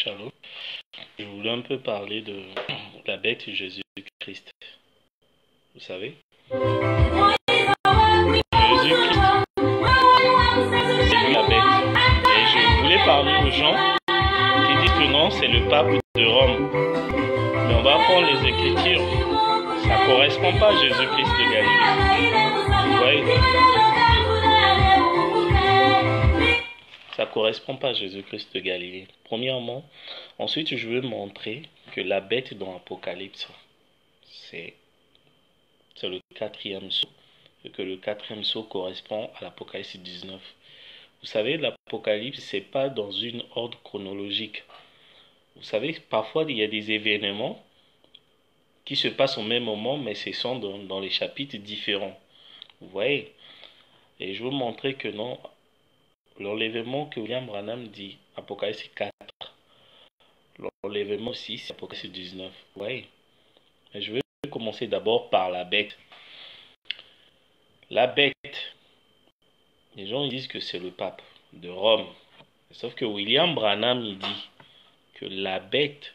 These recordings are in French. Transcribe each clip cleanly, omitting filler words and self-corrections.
Shalom. Je voulais un peu parler de la bête Jésus-Christ. Vous savez, Jésus-Christ, c'est lui la bête. Et je voulais parler aux gens qui disent que non, c'est le pape de Rome. Mais on va prendre les Écritures. Ça ne correspond pas à Jésus-Christ de Galilée. Vous voyez? Ça ne correspond pas à Jésus-Christ de Galilée. Premièrement, ensuite je veux montrer que la bête dans l'Apocalypse, c'est le quatrième sceau. Et que le quatrième sceau correspond à l'Apocalypse 19. Vous savez, l'Apocalypse, ce n'est pas dans une ordre chronologique. Vous savez, parfois il y a des événements qui se passent au même moment, mais ce sont dans les chapitres différents. Vous voyez? Et je veux montrer que non, l'enlèvement que William Branham dit, Apocalypse 4, l'enlèvement aussi, c'est Apocalypse 19. Vous voyez? Et je vais commencer d'abord par la bête. La bête, les gens ils disent que c'est le pape de Rome. Sauf que William Branham il dit que la bête,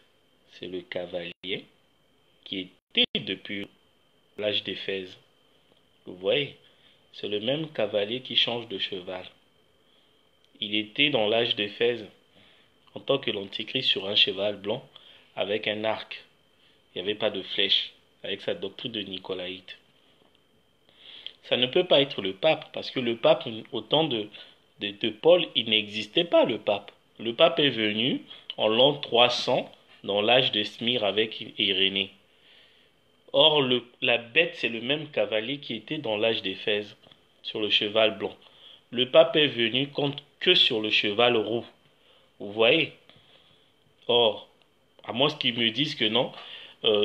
c'est le cavalier qui était depuis l'âge d'Éphèse. Vous voyez? C'est le même cavalier qui change de cheval. Il était dans l'âge d'Éphèse en tant que l'antichrist sur un cheval blanc avec un arc. Il n'y avait pas de flèche avec sa doctrine de Nicolaïte. Ça ne peut pas être le pape parce que le pape, au temps de Paul, il n'existait pas le pape. Le pape est venu en l'an 300 dans l'âge de Smyrne avec Irénée. Or, la bête, c'est le même cavalier qui était dans l'âge d'Éphèse sur le cheval blanc. Le pape est venu que sur le cheval roux. Vous voyez? Or, à moins qu'ils me disent que non,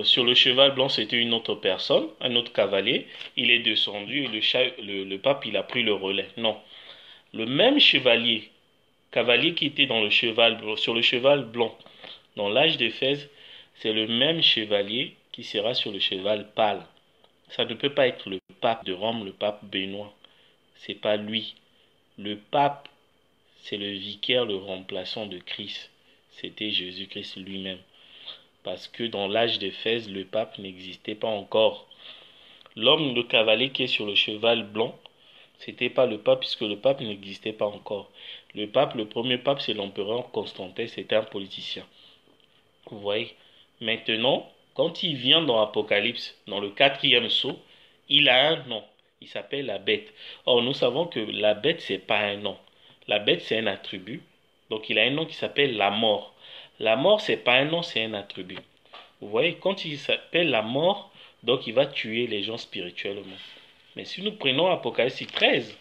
sur le cheval blanc, c'était une autre personne, un autre cavalier. Il est descendu et le pape, il a pris le relais. Non. Le même cavalier qui était sur le cheval blanc dans l'âge d'Éphèse, c'est le même chevalier qui sera sur le cheval pâle. Ça ne peut pas être le pape de Rome, le pape Benoît. C'est pas lui. Le pape, c'est le vicaire, le remplaçant de Christ. C'était Jésus-Christ lui-même. Parce que dans l'âge d'Éphèse, le pape n'existait pas encore. L'homme, le cavalier qui est sur le cheval blanc, c'était pas le pape puisque le pape n'existait pas encore. Le premier pape, c'est l'empereur Constantin, c'était un politicien. Vous voyez? Maintenant, quand il vient dans l'Apocalypse, dans le quatrième sceau, il a un nom. Il s'appelle la bête. Or, nous savons que la bête, c'est pas un nom. La bête, c'est un attribut. Donc, il a un nom qui s'appelle la mort. La mort, c'est pas un nom, c'est un attribut. Vous voyez, quand il s'appelle la mort, donc il va tuer les gens spirituellement. Mais si nous prenons Apocalypse 13,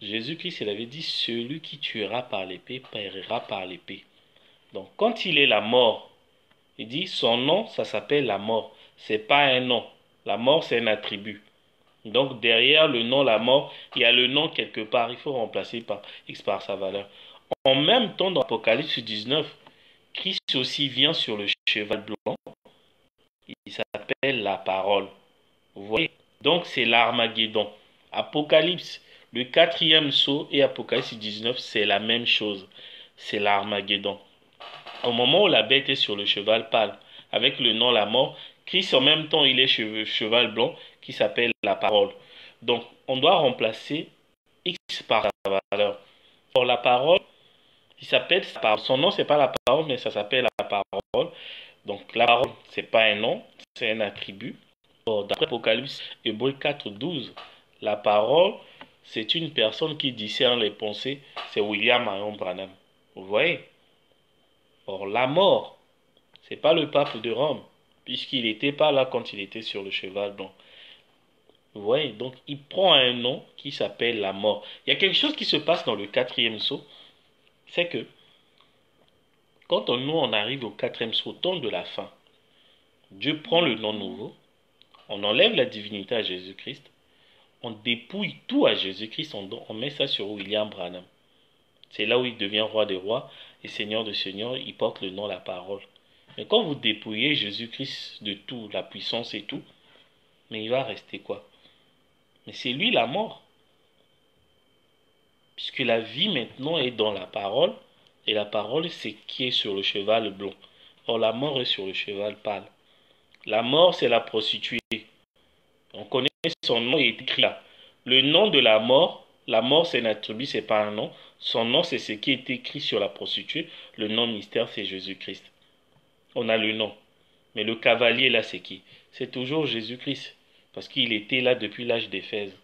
Jésus-Christ, il avait dit, celui qui tuera par l'épée, périra par l'épée. Donc, quand il est la mort, il dit, son nom, ça s'appelle la mort. C'est pas un nom. La mort, c'est un attribut. Donc, derrière le nom, la mort, il y a le nom quelque part. Il faut remplacer par X par sa valeur. En même temps, dans Apocalypse 19, Christ aussi vient sur le cheval blanc. Il s'appelle la parole. Vous voyez? Donc, c'est l'Armageddon. Apocalypse, le quatrième sceau et Apocalypse 19, c'est la même chose. C'est l'Armageddon. Au moment où la bête est sur le cheval pâle, avec le nom la mort, Christ en même temps il est cheval blanc qui s'appelle la parole. Donc on doit remplacer X par sa valeur. Or la parole, il s'appelle sa parole. Son nom c'est pas la parole mais ça s'appelle la parole. Donc la parole c'est pas un nom, c'est un attribut. Or d'après Apocalypse Hébreux 4:12, la parole c'est une personne qui discerne les pensées, c'est William Marion Branham. Vous voyez? Or, la mort, c'est pas le pape de Rome, puisqu'il n'était pas là quand il était sur le cheval blanc. Vous voyez, donc il prend un nom qui s'appelle la mort. Il y a quelque chose qui se passe dans le quatrième sceau, c'est que quand on arrive au quatrième sceau, au temps de la fin, Dieu prend le nom nouveau, on enlève la divinité à Jésus-Christ, on dépouille tout à Jésus-Christ, on met ça sur William Branham. C'est là où il devient roi des rois et seigneur de seigneurs, il porte le nom la parole. Mais quand vous dépouillez Jésus-Christ de tout, la puissance et tout, mais il va rester quoi? Mais c'est lui la mort. Puisque la vie maintenant est dans la parole, Et la parole, c'est qui est sur le cheval blond. Or, la mort est sur le cheval pâle. La mort, c'est la prostituée. On connaît son nom, il est écrit là. Le nom de la mort c'est un attribut, c'est pas un nom. Son nom, c'est ce qui est écrit sur la prostituée. Le nom mystère, c'est Jésus-Christ. On a le nom. Mais le cavalier là, c'est qui? C'est toujours Jésus-Christ. Parce qu'il était là depuis l'âge d'Éphèse.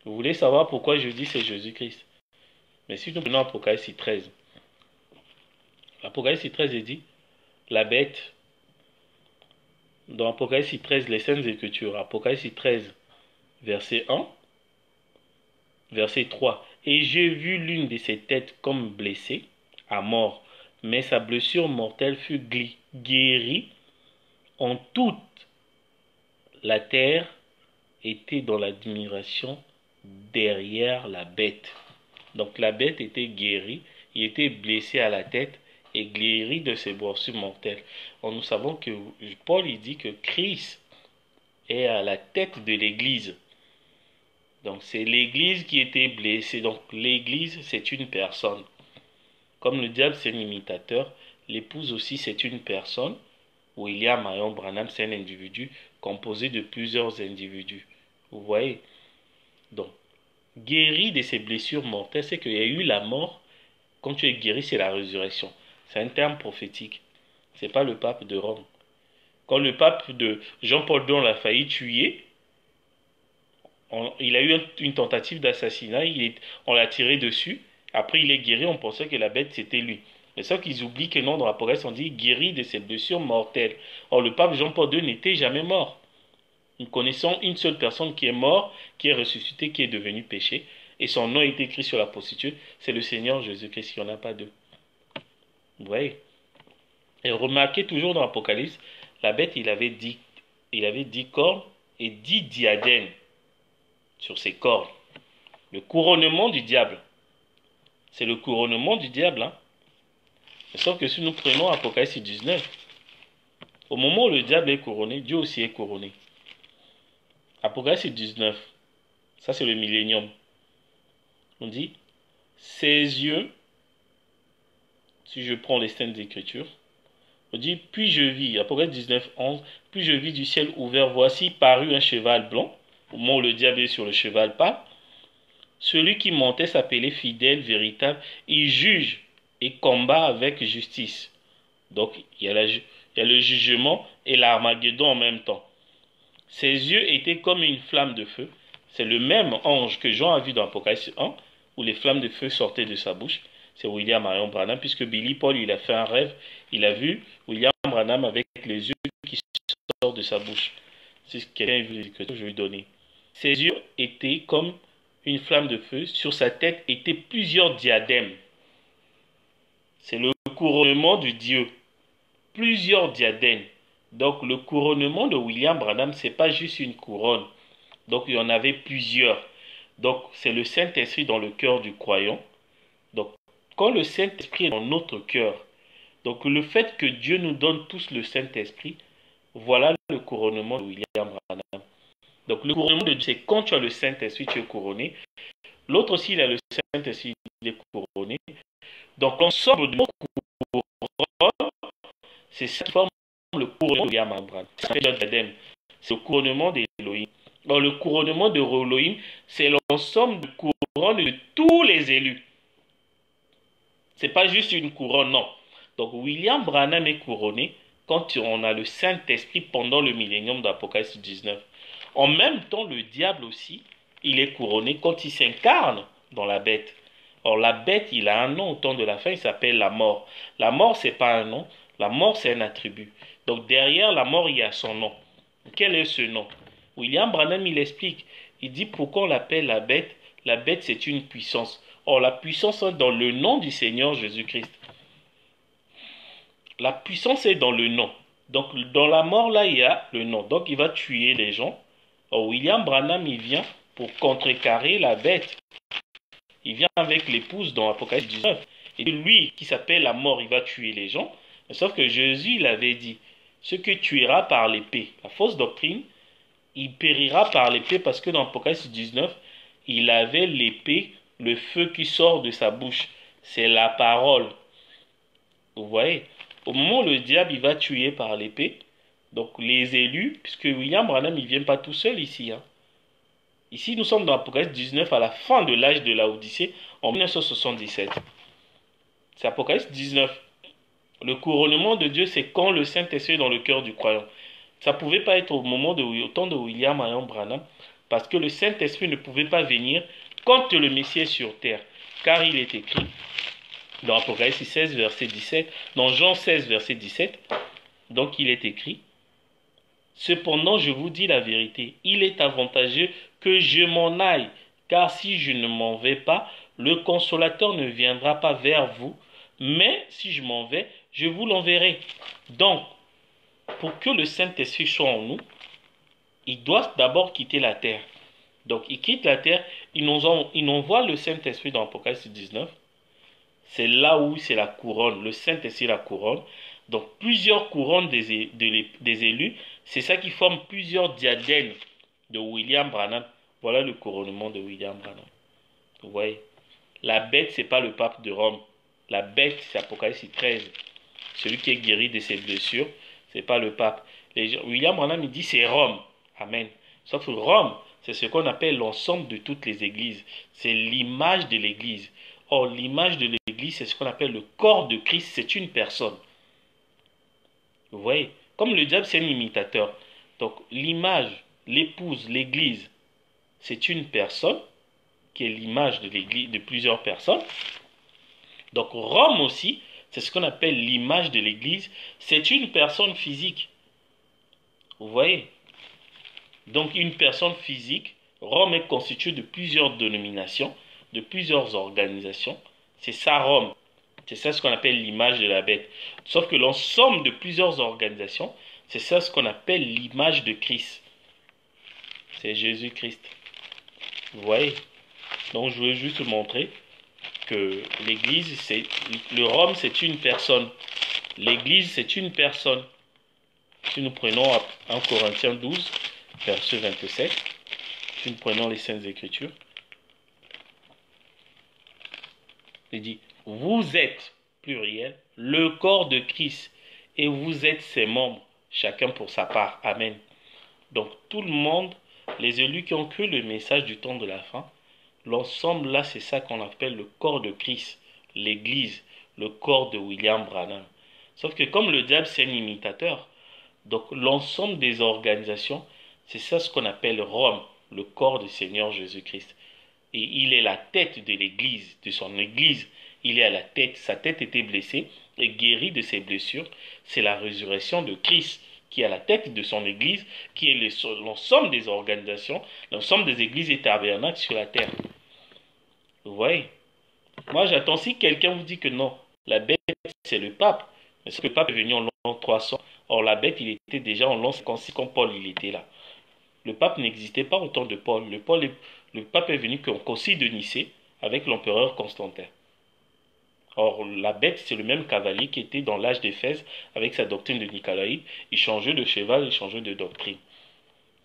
Vous voulez savoir pourquoi je dis c'est Jésus-Christ? Mais si nous prenons Apocalypse 13, Apocalypse 13 est dit, la bête, dans Apocalypse 13, les Saintes Écritures, Apocalypse 13, verset 1, verset 3, et j'ai vu l'une de ses têtes comme blessée, à mort, mais sa blessure mortelle fut guérie. En toute la terre était dans l'admiration derrière la bête. Donc la bête était guérie, il était blessé à la tête et guéri de ses blessures mortelles. Or, nous savons que Paul il dit que Christ est à la tête de l'Église. Donc c'est l'Église qui était blessée. Donc l'Église c'est une personne. Comme le diable c'est un imitateur, l'épouse aussi c'est une personne. William Marion Branham c'est un individu composé de plusieurs individus. Vous voyez? Donc guéri de ses blessures mortelles, c'est qu'il y a eu la mort. Quand tu es guéri, c'est la résurrection. C'est un terme prophétique. C'est pas le pape de Rome. Quand le pape de Jean-Paul II l'a failli tuer, il a eu une tentative d'assassinat, on l'a tiré dessus. Après, il est guéri, on pensait que la bête, c'était lui. Mais sauf qu'ils oublient que non, dans l'Apocalypse, on dit guéri de ses blessures mortelles. Or, le pape Jean-Paul II n'était jamais mort. Nous connaissons une seule personne qui est morte, qui est ressuscitée, qui est devenue péché. Et son nom est écrit sur la prostituée. C'est le Seigneur Jésus-Christ, il n'y en a pas deux. Vous voyez? Et remarquez toujours dans l'Apocalypse, la bête, il avait 10 cornes et 10 diadèmes sur ses cornes. Le couronnement du diable. C'est le couronnement du diable. Hein? Sauf que si nous prenons Apocalypse 19, au moment où le diable est couronné, Dieu aussi est couronné. Apocalypse 19, ça c'est le millénium. On dit, ses yeux, si je prends les Saintes Écritures, on dit, puis je vis, Apocalypse 19, 11, puis je vis du ciel ouvert, voici parut un cheval blanc, au moment où le diable est sur le cheval pâle. Celui qui montait s'appelait fidèle, véritable, il juge et combat avec justice. Donc il y a le jugement et l'Armageddon en même temps. Ses yeux étaient comme une flamme de feu. C'est le même ange que Jean a vu dans Apocalypse 1, où les flammes de feu sortaient de sa bouche. C'est William Marion Branham, puisque Billy Paul, il a fait un rêve. Il a vu William Branham avec les yeux qui sortent de sa bouche. Si quelqu'un veut les écritures, je vais lui donner. Ses yeux étaient comme une flamme de feu. Sur sa tête étaient plusieurs diadèmes. C'est le couronnement du Dieu. Plusieurs diadèmes. Donc le couronnement de William Branham, ce n'est pas juste une couronne. Donc il y en avait plusieurs. Donc c'est le Saint-Esprit dans le cœur du croyant. Donc quand le Saint-Esprit est dans notre cœur, donc le fait que Dieu nous donne tous le Saint-Esprit, voilà le couronnement de William Branham. Donc le couronnement de Dieu, c'est quand tu as le Saint-Esprit, tu es couronné. L'autre aussi, il a le Saint-Esprit, il est couronné. Donc l'ensemble de nos couronnes, c'est ça qui forme le couronnement de William Branham. C'est le couronnement d'Élohim. Alors le couronnement de Elohim, c'est l'ensemble de couronnes de tous les élus. Ce n'est pas juste une couronne, non. Donc William Branham est couronné quand on a le Saint-Esprit pendant le millénium d'Apocalypse 19. En même temps, le diable aussi, il est couronné quand il s'incarne dans la bête. Or la bête, il a un nom au temps de la fin, il s'appelle la mort. La mort, ce n'est pas un nom, la mort, c'est un attribut. Donc derrière la mort, il y a son nom. Quel est ce nom? William Branham, il explique. Il dit pourquoi on l'appelle la bête. La bête, c'est une puissance. Or, la puissance est dans le nom du Seigneur Jésus-Christ. La puissance est dans le nom. Donc, dans la mort, là, il y a le nom. Donc, il va tuer les gens. Or, William Branham, il vient pour contrecarrer la bête. Il vient avec l'épouse dans Apocalypse 19. Et lui, qui s'appelle la mort, il va tuer les gens. Sauf que Jésus, il avait dit, ce que tuera par l'épée, la fausse doctrine, il périra par l'épée parce que dans Apocalypse 19, il avait l'épée, le feu qui sort de sa bouche. c'est la parole. Vous voyez, au moment où le diable il va tuer par l'épée, donc les élus, puisque William Branham il ne vient pas tout seul ici. Hein. Ici, nous sommes dans Apocalypse 19 à la fin de l'âge de la Odyssée en 1977. C'est Apocalypse 19. Le couronnement de Dieu, c'est quand le Saint-Esprit est dans le cœur du croyant. Ça ne pouvait pas être au temps de William Marion Branham, parce que le Saint-Esprit ne pouvait pas venir quand le Messie est sur terre. Car il est écrit dans Apocalypse 16, verset 17, dans Jean 16, verset 17, donc il est écrit, « Cependant, je vous dis la vérité, il est avantageux que je m'en aille, car si je ne m'en vais pas, le Consolateur ne viendra pas vers vous, mais si je m'en vais, je vous l'enverrai. » Donc, pour que le Saint-Esprit soit en nous, il doit d'abord quitter la terre. Donc, il quitte la terre, il envoie le Saint-Esprit dans Apocalypse 19. C'est là où c'est la couronne, le Saint-Esprit la couronne. Donc, plusieurs couronnes des élus, c'est ça qui forme plusieurs diadèmes de William Branham. Voilà le couronnement de William Branham. Vous voyez, la bête, ce n'est pas le pape de Rome. La bête, c'est Apocalypse 13. Celui qui est guéri de ses blessures, ce n'est pas le pape. William Branham, il dit c'est Rome. Amen. Sauf que Rome, c'est ce qu'on appelle l'ensemble de toutes les églises. C'est l'image de l'église. Or, l'image de l'église, c'est ce qu'on appelle le corps de Christ. C'est une personne. Vous voyez, comme le diable, c'est un imitateur. Donc, l'image, l'épouse, l'église, c'est une personne qui est l'image de l'église, de plusieurs personnes. Donc, Rome aussi, c'est ce qu'on appelle l'image de l'église. C'est une personne physique. Vous voyez? Donc, une personne physique, Rome est constituée de plusieurs dénominations, de plusieurs organisations. C'est ça, Rome. C'est ça ce qu'on appelle l'image de la bête. Sauf que l'ensemble de plusieurs organisations, c'est ça ce qu'on appelle l'image de Christ. C'est Jésus-Christ. Vous voyez? Donc, je veux juste montrer que l'église, le Rome, c'est une personne. L'église, c'est une personne. Si nous prenons 1 Corinthiens 12, verset 27, si nous prenons les Saintes Écritures, il dit, vous êtes, pluriel, le corps de Christ, et vous êtes ses membres, chacun pour sa part. Amen. Donc tout le monde, les élus qui ont cru le message du temps de la fin, l'ensemble là, c'est ça qu'on appelle le corps de Christ, l'église, le corps de William Branham. Sauf que comme le diable c'est un imitateur, donc l'ensemble des organisations, c'est ça ce qu'on appelle Rome, le corps du Seigneur Jésus-Christ. Et il est la tête de l'église, de son église. Il est à la tête, sa tête était blessée et guérie de ses blessures. C'est la résurrection de Christ qui est à la tête de son église, qui est l'ensemble des organisations, l'ensemble des églises et tabernacles sur la terre. Vous voyez? Moi j'attends si quelqu'un vous dit que non, la bête c'est le pape. Est-ce que le pape est venu en l'an 300? Or la bête il était déjà en l'an 56 quand Paul il était là. Le pape n'existait pas au temps de Paul. Le pape est venu qu'au concile de Nicée avec l'empereur Constantin. Or, la bête, c'est le même cavalier qui était dans l'âge d'Éphèse avec sa doctrine de Nicolaïde. Il changeait de cheval, il changeait de doctrine.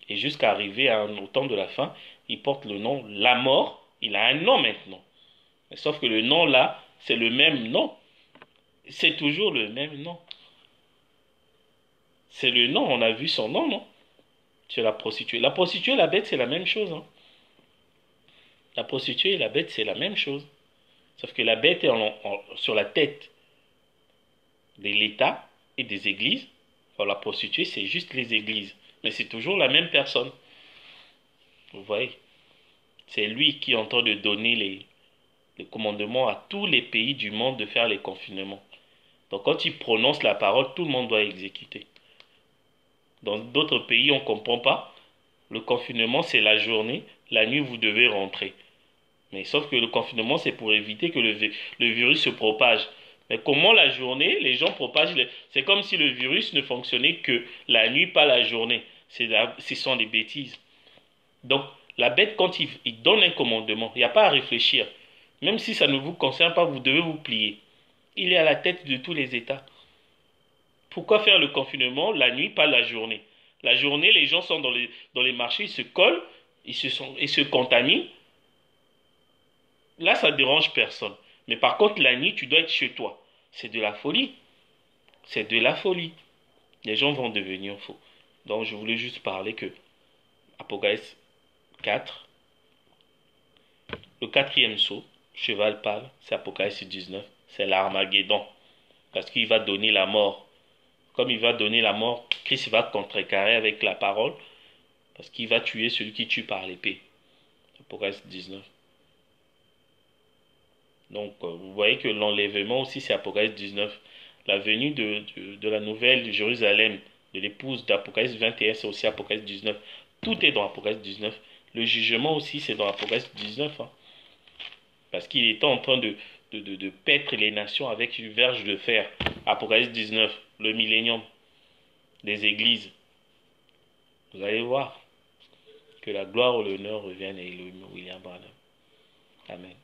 Et jusqu'à arriver au temps de la fin, il porte le nom La Mort. Il a un nom maintenant. Sauf que le nom là, c'est le même nom. C'est toujours le même nom. C'est le nom, on a vu son nom, non? C'est la prostituée. La prostituée et la bête, c'est la même chose. Hein? La prostituée et la bête, c'est la même chose. Sauf que la bête est sur la tête de l'État et des églises. Alors la prostituée, c'est juste les églises. Mais c'est toujours la même personne. Vous voyez? C'est lui qui est en train de donner les commandements à tous les pays du monde de faire les confinements. Donc quand il prononce la parole, tout le monde doit exécuter. Dans d'autres pays, on ne comprend pas. Le confinement, c'est la journée. La nuit, vous devez rentrer. Mais sauf que le confinement, c'est pour éviter que le virus se propage. Mais comment la journée, les gens propagent... C'est comme si le virus ne fonctionnait que la nuit, pas la journée. Ce sont des bêtises. Donc, la bête, quand il donne un commandement, il n'y a pas à réfléchir. Même si ça ne vous concerne pas, vous devez vous plier. Il est à la tête de tous les États. Pourquoi faire le confinement la nuit, pas la journée? La journée, les gens sont dans les marchés, ils se collent, ils se contaminent. Là, ça ne dérange personne. Mais par contre, la nuit, tu dois être chez toi. C'est de la folie. C'est de la folie. Les gens vont devenir faux. Donc, je voulais juste parler que Apocalypse 4, le quatrième sceau, cheval pâle, c'est Apocalypse 19, c'est l'Armageddon. Parce qu'il va donner la mort. Comme il va donner la mort, Christ va contrecarrer avec la parole. Parce qu'il va tuer celui qui tue par l'épée. Apocalypse 19. Donc, vous voyez que l'enlèvement aussi, c'est Apocalypse 19. La venue de la nouvelle Jérusalem, de l'épouse d'Apocalypse 21, c'est aussi Apocalypse 19. Tout est dans Apocalypse 19. Le jugement aussi, c'est dans Apocalypse 19. Hein. Parce qu'il était en train de paître les nations avec une verge de fer. Apocalypse 19, le millénium des églises. Vous allez voir que la gloire ou l'honneur reviennent à Elohim William Branham. Amen.